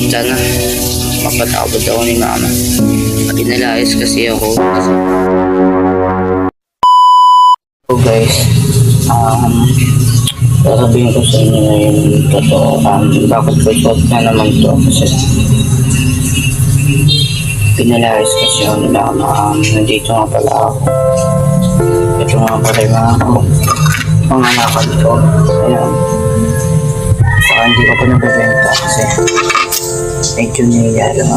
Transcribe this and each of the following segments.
Sana mapatakot ako ni mama. Pinalayas kasi ako. So guys, sasabihin ko sa inyo yung totoo. Bakit ko short na naman to? Kasi pinalayas kasi ako ni mama. Nandito nga pala ako. Ito nga pala yung mga nakal ko. Ayan. Saka hindi ko pa nabibenta kasi medyo niya lang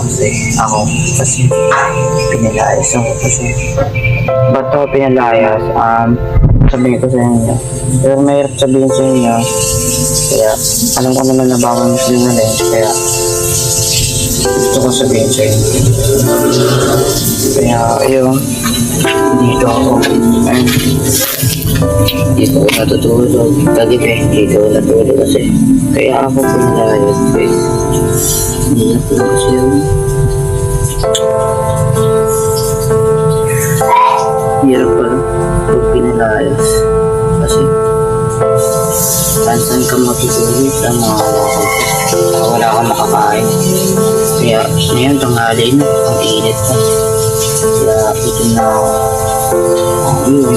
ako kasi pinalayas ako kasi ba't ako pinalayas? Sabihin ko sa inyo pero mahirap sabihin sa inyo kaya alam ko naman na bawal sinungaling kaya gusto ko sabihin sa inyo kaya ayun dito ako dito ko natutulog kagabi dito ko natulog kasi kaya ako pinalayas guys. Hindi na po kasi yun. Hirap pala pag pinalayas. Kasi saan ka matutulog sa mga lakad. Wala kang makakain. Kaya ngayon tanghali na. Ang init pa. Kaya ito na ako. Yun.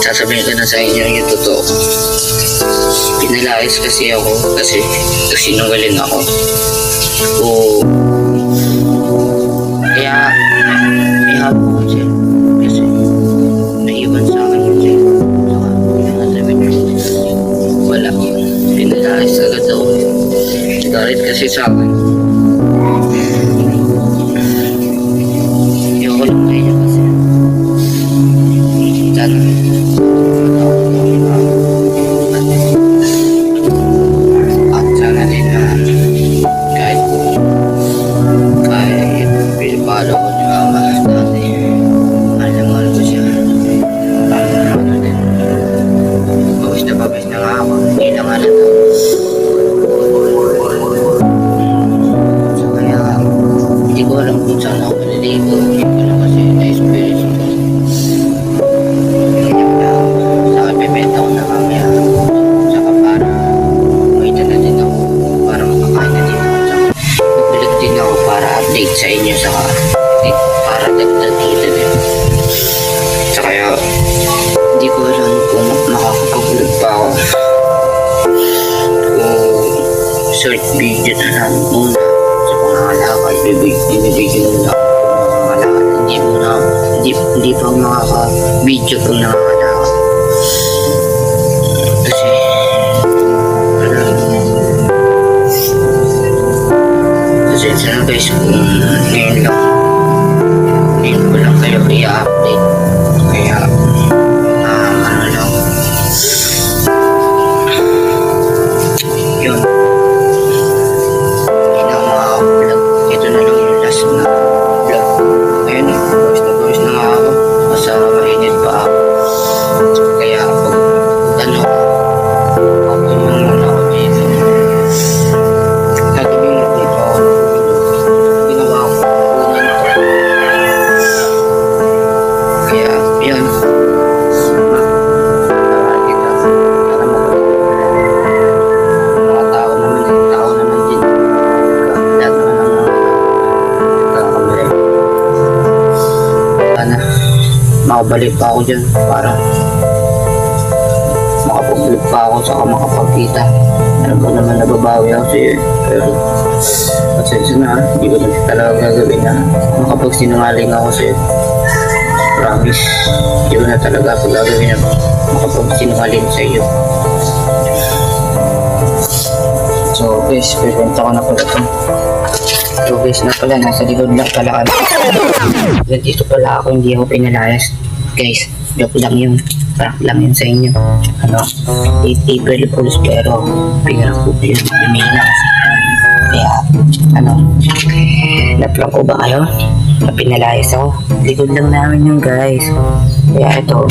Sasabihin ko na sa inyo yung totoo. Pinalayas kasi ako kasi sinungaling ako. Kaya may hapon ko siya kasi naiwan sa akin yun siya. Saka pinasabi niya wala. Pinalayas agad ako. Galit kasi sa akin. Ayoko lang kayo kasi sana pinapalo ko ni mama dati. Mahal ko siya. Ano din. Pawis na nga ako. Hindi lang alam na. So kaya hindi ko alam kung saan ako maliligo. Hindi ko alam kasi na-experience ko. Saka pipenta ko na mamaya. Saka para kumita na din ako. Para makakain na din ako. Saka nagulat din ako para update sa inyo. Saka para dagdag kita din. So kaya hindi ko alam kung makakapag-vlog pa ako kung short video na lang muna sa pangalakad. Bibigyan na lang ako pangalakad. Hindi pa ako makaka-video kung nakakalakad kasi pasensya na guys kung ngayon ko lang kayo i-update kaya ano lang yun hindi na makaka-vlog ito na lang yung last na vlog ayun voice na nga ako basta mainit pa ako kaya pag ano ako yung muna ako dito kagabi na dito ako ginawa ko kaya yun mga tao naman din lahat naman ang nagkakamali sana makabalik pa ako dyan para makapag-vlog pa ako saka makapagkita alam ko naman nababawi ako sa'yo pero pasensya na hindi ko na talaga gagawin na makapagsinungaling ako sa'yo. Promise, hindi ko na talaga ako gagawin na makapagsinungaling sa iyo. So guys, pipenta ko na pala ito. So guys na pala, nasa likod lang pala. Dito pala ako, hindi ako pinalayas. Guys, joke lang yun. Prank lang yun sa inyo. Ano, 8 April Fools pero pinarang ko yun. Lumina kasi. Kaya, ano, naprank ko ba kayo? Pinalayas ako. Likod lang namin yun guys. Kaya ito,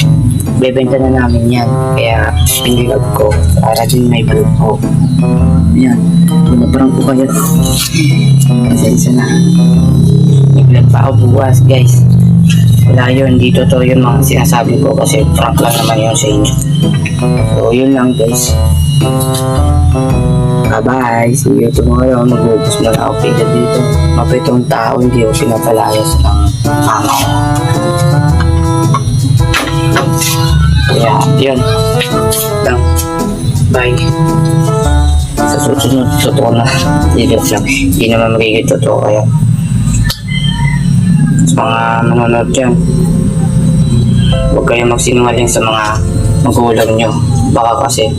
bebenta na namin yan. Kaya pinilog ko para din may vlog ko. Yan, pinaparang ko kayo. Pasensya na. Nag-vlog pa ako bukas guys. Wala yun, di totoo yung mga sinasabi ko kasi prank lang naman yun sa inyo. So yun lang guys. Bye-bye. See you tomorrow. Mag-ubos mo na ako pila dito. Mapitong tao, hindi ako pinapalayas ng mama ko. Kaya, yun. Lang. Bye. Sa susunod, totoo na. Hindi lang. Hindi naman magiging totoo kaya. Sa mga manonood dyan, huwag kayong magsinungaling sa mga magulang nyo. Baka kasi,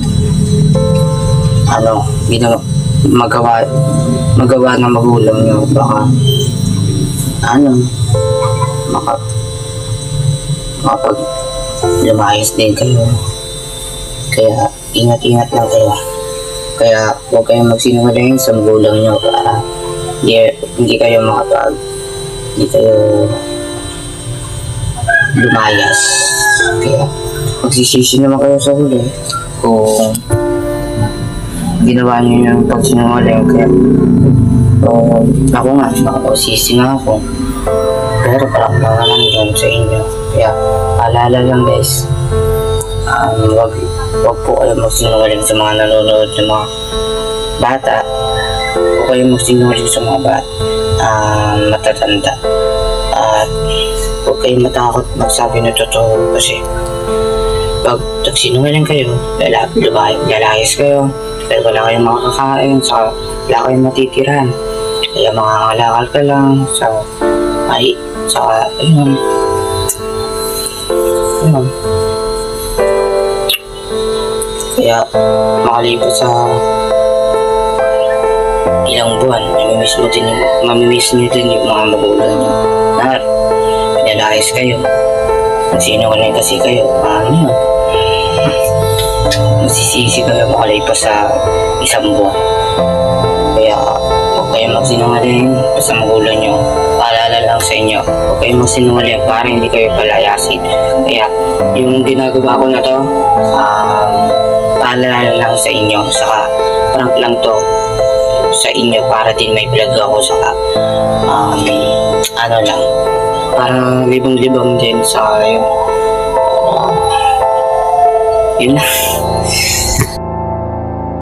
hindi na magawa ng magulang nyo. Baka, makapag lumayas din kayo. Kaya, ingat-ingat lang kayo. Kaya, huwag kayong magsinungaling sa magulang nyo para hindi kayo hindi kayo lumayas. Kaya, magsisisi naman kayo sa huli kung ginawa niyo yung pagsinungaling. Kaya, ako nga, magsisisi nga ako. Pero parang naman yun sa inyo. Kaya, paalala lang guys, wag po kayo magsinungaling sa mga nanonood ng mga bata. Huwag kayo magsinungaling sa mga matatanda. At huwag kayo matakot magsabi na totoo kasi pag nagsinungaling kayo, lalayas kayo, pero wala kayong makakakain, saka wala kayong matitirahan. Kaya mangangalakal ka lang ayun. Kaya makalipas sa ilang buwan, mamimiss nyo din yung mga magulang nyo. Lahat, pinalayas kayo. Kung sino ka na kasi kayo, masisisi kayo makalipas sa isang buwan. Kaya, huwag kayong magsinungaling sa magulang nyo. Paalala lang sa inyo, huwag kayong magsinungaling para hindi kayo palayasin. Kaya, yung ginagawa ko na to, paalala lang sa inyo, saka prank lang to sa inyo para din may vlog ako, saka para libang-libang din sa yun. Yun na.